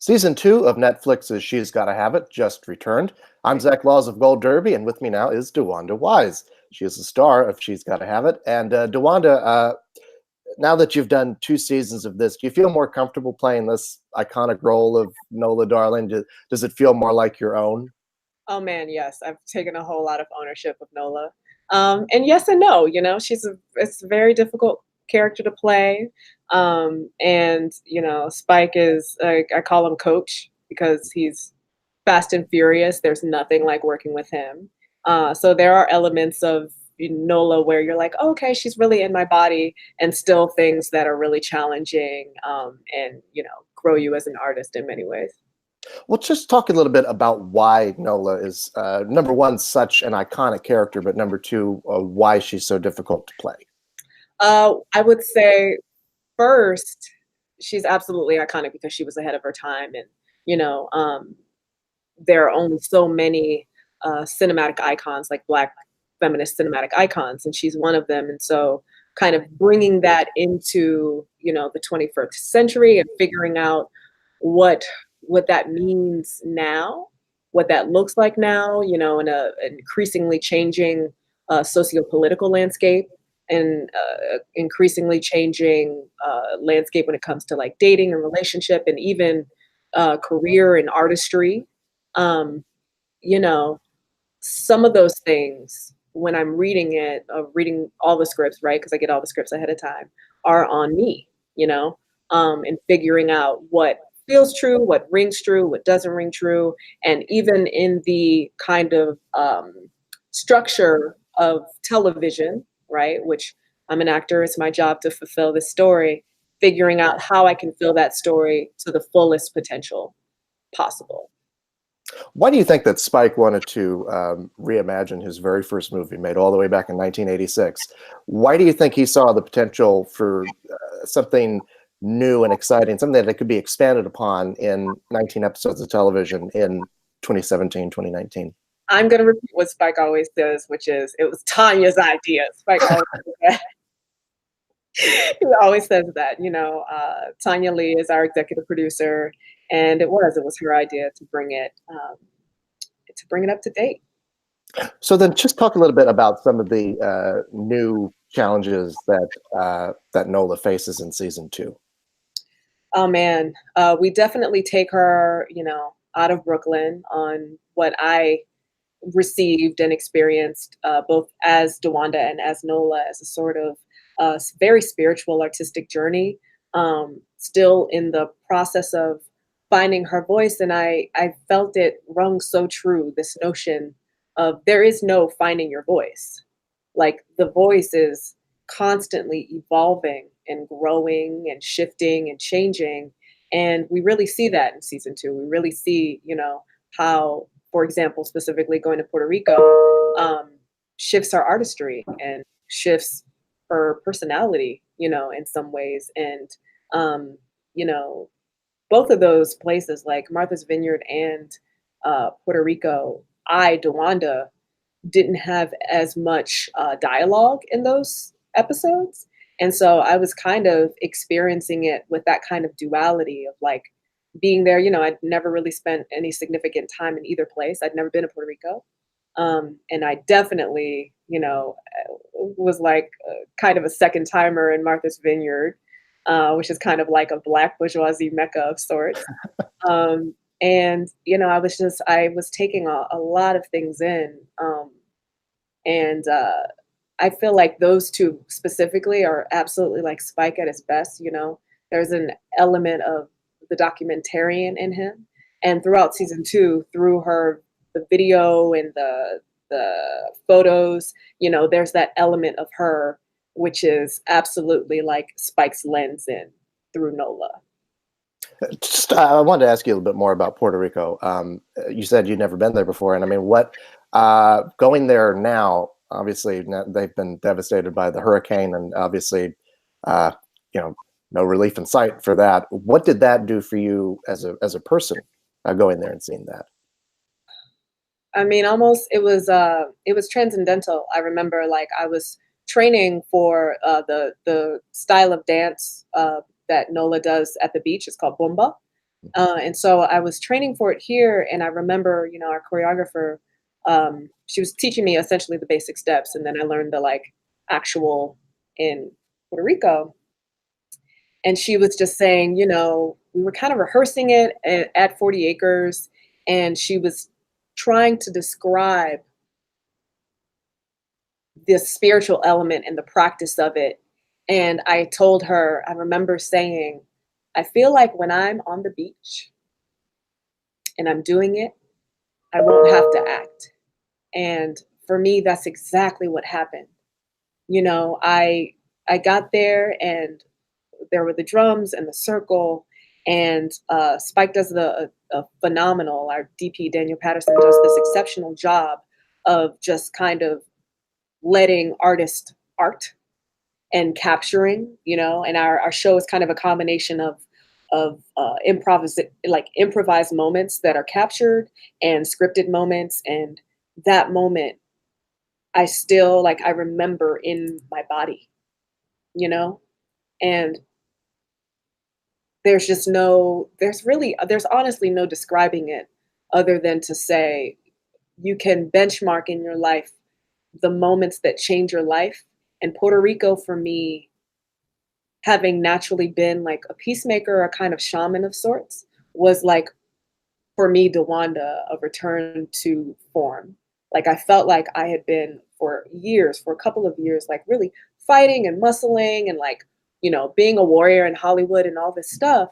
Season 2 of Netflix's She's Gotta Have It just returned. I'm Zach Laws of Gold Derby, and with me now is DeWanda Wise. She is the star of She's Gotta Have It. And DeWanda, now that you've done 2 seasons of this, do you feel more comfortable playing this iconic role of Nola Darling? Does it feel more like your own? Oh man, yes, I've taken a whole lot of ownership of Nola. And yes and no, it's a very difficult character to play. And Spike is I call him Coach because he's fast and furious. There's nothing like working with him. So there are elements of Nola where you're like, oh, okay, she's really in my body, and still things that are really challenging and grow you as an artist in many ways. Well, just talk a little bit about why Nola is, number one, such an iconic character, but number two, why she's so difficult to play. I would say first, she's absolutely iconic because she was ahead of her time, and you know, um, there are only so many cinematic icons, like Black feminist cinematic icons, and she's one of them. And so, kind of bringing that into the 21st century and figuring out what what that means now, what that looks like now, in an increasingly changing socio-political landscape and increasingly changing landscape when it comes to like dating and relationship and even career and artistry. Um, you know, some of those things when I'm reading it, reading all the scripts, right? Because I get all the scripts ahead of time, are on me, and figuring out what feels true, what rings true, what doesn't ring true. And even in the kind of structure of television, right? Which I'm an actor, it's my job to fulfill this story, figuring out how I can fill that story to the fullest potential possible. Why do you think that Spike wanted to reimagine his very first movie, made all the way back in 1986? Why do you think he saw the potential for something new and exciting, something that could be expanded upon in 19 episodes of television in 2017, 2019? I'm going to repeat what Spike always says, which is it was Tanya's idea. Spike always says that. He always says that. Tanya Lee is our executive producer, and it was her idea to bring it up to date. So then, just talk a little bit about some of the new challenges that Nola faces in season 2. Oh man, we definitely take her, out of Brooklyn on what I received and experienced both as DeWanda and as Nola as a sort of very spiritual artistic journey. Still in the process of finding her voice, and I felt it rung so true. This notion of there is no finding your voice. Like the voice is constantly evolving and growing and shifting and changing. And we really see that in season 2. We really see, how, for example, specifically going to Puerto Rico, shifts her artistry and shifts her personality, in some ways. And, um, you know, both of those places, like Martha's Vineyard and Puerto Rico, DeWanda, didn't have as much dialogue in those episodes. And so I was kind of experiencing it with that kind of duality of like being there. I'd never really spent any significant time in either place. I'd never been to Puerto Rico. And I definitely, was like kind of a second timer in Martha's Vineyard, which is kind of like a Black bourgeoisie mecca of sorts. And I was taking a lot of things in, and I feel like those two specifically are absolutely like Spike at his best. There's an element of the documentarian in him, and throughout season 2, through the video and the photos, there's that element of her which is absolutely like Spike's lens in through Nola. Just, I wanted to ask you a little bit more about Puerto Rico. You said you'd never been there before, and I mean, what going there now? Obviously, they've been devastated by the hurricane, and obviously, uh, no relief in sight for that. What did that do for you as a person, going there and seeing that? I mean, almost it was transcendental. I remember like I was training for the style of dance that Nola does at the beach. It's called bomba, And so I was training for it here, and I remember, our choreographer, she was teaching me essentially the basic steps, and then I learned the like actual in Puerto Rico. And she was just saying, we were kind of rehearsing it at 40 Acres, and she was trying to describe the spiritual element and the practice of it. And I told her, I remember saying, I feel like when I'm on the beach and I'm doing it, I won't have to act. And for me, that's exactly what happened. I got there and there were the drums and the circle, and Spike does a phenomenal. Our DP Daniel Patterson does this exceptional job of just kind of letting artists art and capturing, and our show is kind of a combination of improvised moments that are captured and scripted moments, and that moment I still I remember in my body, you know? And there's honestly no describing it other than to say you can benchmark in your life the moments that change your life. And Puerto Rico for me, having naturally been like a peacemaker, a kind of shaman of sorts, was like for me, DeWanda, a return to form. Like I felt like I had been for years, for a couple of years, like really fighting and muscling and being a warrior in Hollywood and all this stuff.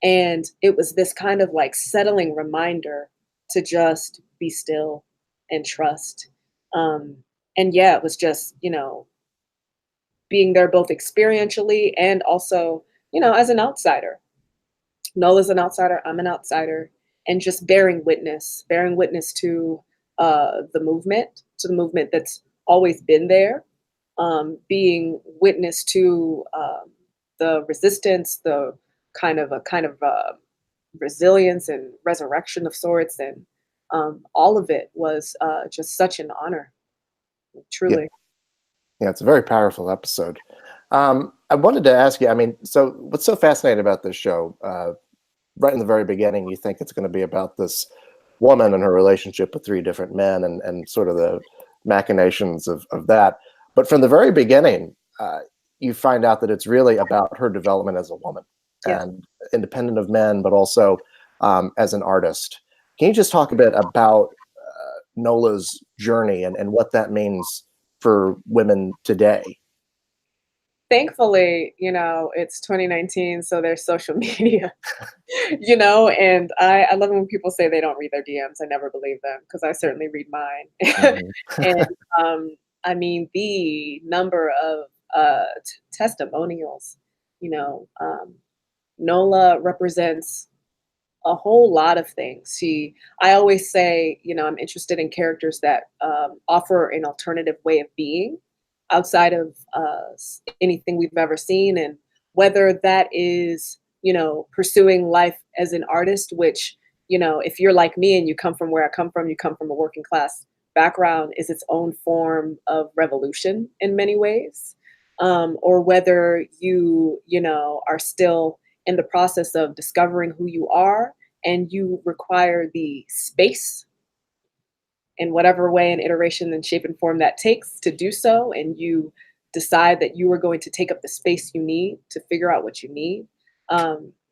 And it was this kind of like settling reminder to just be still and trust. Um, and yeah, it was just, being there both experientially and also, as an outsider. Nola's an outsider, I'm an outsider, and just bearing witness to the movement that's always been there, being witness to the resistance, the kind of resilience and resurrection of sorts, and all of it was just such an honor, Yeah, truly. yeah, it's a very powerful episode. I wanted to ask you, I mean, so what's so fascinating about this show? Right in the very beginning, you think it's going to be about this woman and her relationship with three different men and sort of the machinations of that. But from the very beginning, you find out that it's really about her development as a woman Yeah. and independent of men, but also as an artist. Can you just talk a bit about Nola's journey and what that means for women today? Thankfully, it's 2019, so there's social media. And I love it when people say they don't read their DMs. I never believe them because I certainly read mine. Mhm. And I mean, the number of testimonials, you know, um, Nola represents a whole lot of things. I always say, I'm interested in characters that offer an alternative way of being outside of anything we've ever seen. And whether that is, pursuing life as an artist, which, if you're like me and you come from where I come from, you come from a working class background, is its own form of revolution in many ways. Or whether you are still in the process of discovering who you are and you require the space in whatever way and iteration and shape and form that takes to do so, and you decide that you are going to take up the space you need to figure out what you need.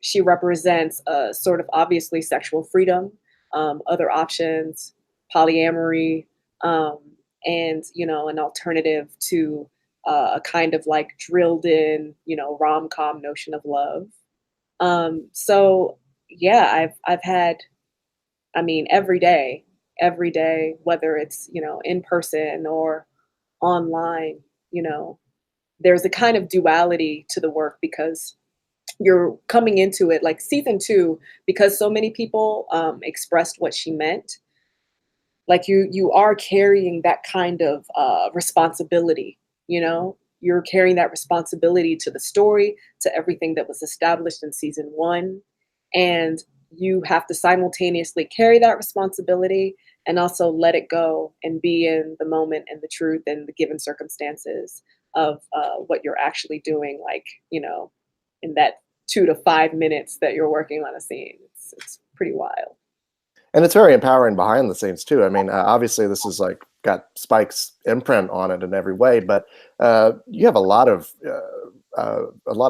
She represents a sort of obviously sexual freedom, other options, polyamory, um, and an alternative to a kind of like drilled in, rom-com notion of love. So yeah, I've had, I mean, every day, whether it's, in person or online, you know, there's a kind of duality to the work because you're coming into it like season two, because so many people expressed what she meant. Like you are carrying that kind of responsibility, you're carrying that responsibility to the story, to everything that was established in season one, and you have to simultaneously carry that responsibility and also let it go and be in the moment and the truth and the given circumstances of what you're actually doing, like in that 2 to 5 minutes that you're working on a scene. It's pretty wild. And it's very empowering behind the scenes too. I mean, obviously this is like got Spike's imprint on it in every way, but you have a lot of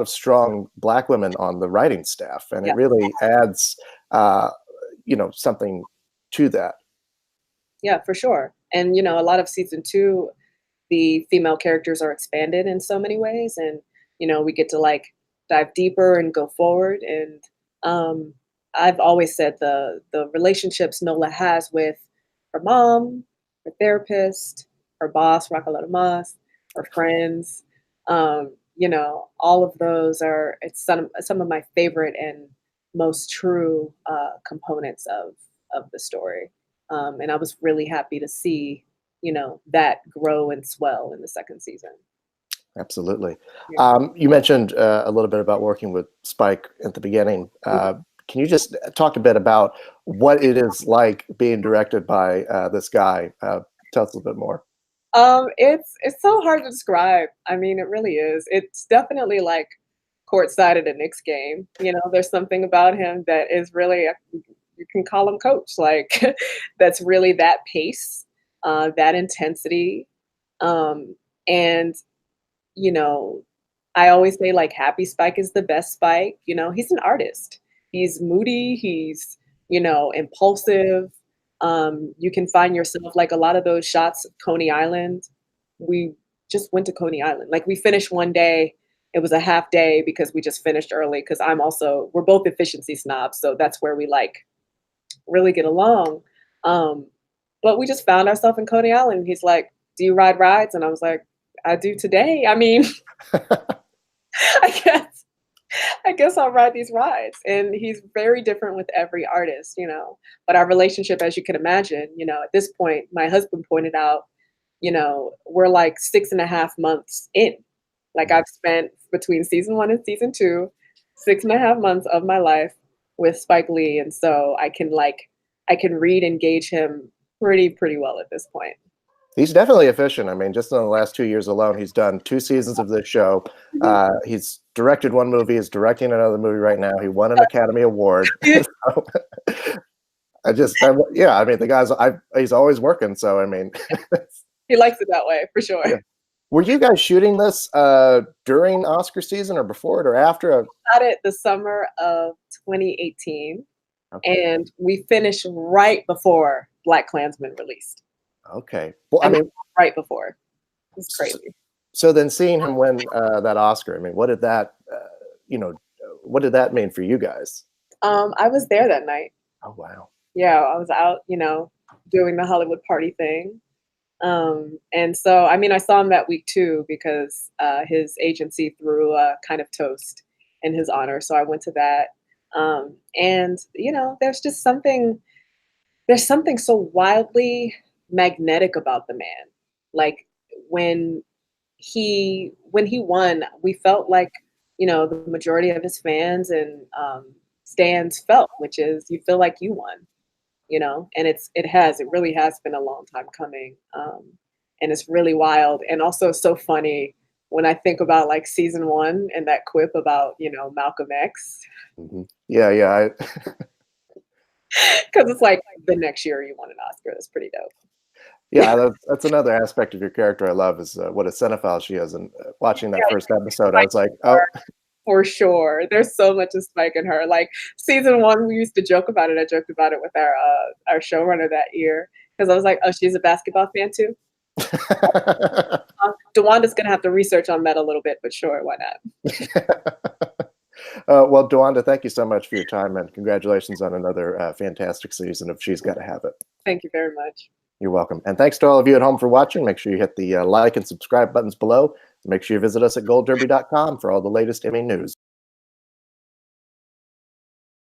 strong Black women on the writing staff, and it Yeah. really adds, something to that. Yeah, for sure. And a lot of season 2, the female characters are expanded in so many ways, and we get to like dive deeper and go forward. And um I've always said the relationships Nola has with her mom, her therapist, her boss Raquel Mas, her friends, all of those are, it's some of my favorite and most true components of the story. And I was really happy to see that grow and swell in the second season. Absolutely. Yeah. You mentioned a little bit about working with Spike at the beginning. Can you just talk a bit about what it is like being directed by this guy? Tell us a little bit more. It's so hard to describe. I mean, it really is. It's definitely like courtside at a Knicks game. There's something about him that is really, you can call him coach, like that's really that pace, that intensity. And you know, I always say like Happy Spike is the best Spike. He's an artist. He's moody, he's, impulsive. You can find yourself like a lot of those shots of Coney Island. We just went to Coney Island. Like we finished one day. It was a half day because we just finished early because we're both efficiency snobs. So that's where we like really get along. Um, but we just found ourselves in Coney Island. He's like, "Do you ride rides?" And I was like, "I do today." I mean, I guess I guess I'll ride these rides. And he's very different with every artist. But our relationship, as you can imagine, at this point, my husband pointed out, we're like 6.5 months in. Like I've spent between season 1 and season 2, 6.5 months of my life with Spike Lee. And so I can read and gauge him pretty well at this point. He's definitely efficient. I mean, just in the last 2 years alone, he's done 2 seasons of this show. Mhm. He's directed one movie. He's directing another movie right now. He won an Academy Award. So, yeah. I mean, he's always working. So, I mean, He likes it that way for sure. yeah. Were you guys shooting this during Oscar season or before it or after? Shot it the summer of 2018, Okay. and we finished right before Black Klansman released. Okay. Well, I I mean, mean, right before. It's crazy. so then seeing him win that Oscar, I mean, what did that mean for you guys? I was there that night. Oh, wow. Yeah, I was out, doing the Hollywood party thing. And so, I mean, I saw him that week too because his agency threw a kind of toast in his honor. So I went to that. And there's something so wildly magnetic about the man. Like when when he won, we felt like, the majority of his fans and stands felt, which is you feel like you won. And it really has been a long time coming. And it's really wild and also so funny when I think about like season 1 and that quip about, Malcolm X, Yeah, yeah. because it's like the next year you won an Oscar. That's pretty dope. Yeah, that's another aspect of your character I love is what a cinephile she is. And watching that first episode, I was like, oh, For sure. There's so much of Spike in her. Like season 1, we used to joke about it. I joked about it with our showrunner that year because I was like, "Oh, she's a basketball fan too." DeWanda's gonna have to research on that a little bit, but sure, why not? Well, DeWanda, thank you so much for your time and congratulations on another fantastic season of She's Gotta Have It. Thank you very much. You're welcome. And thanks to all of you at home for watching. Make sure you hit the like and subscribe buttons below. Make sure you visit us at goldderby.com for all the latest Emmy news.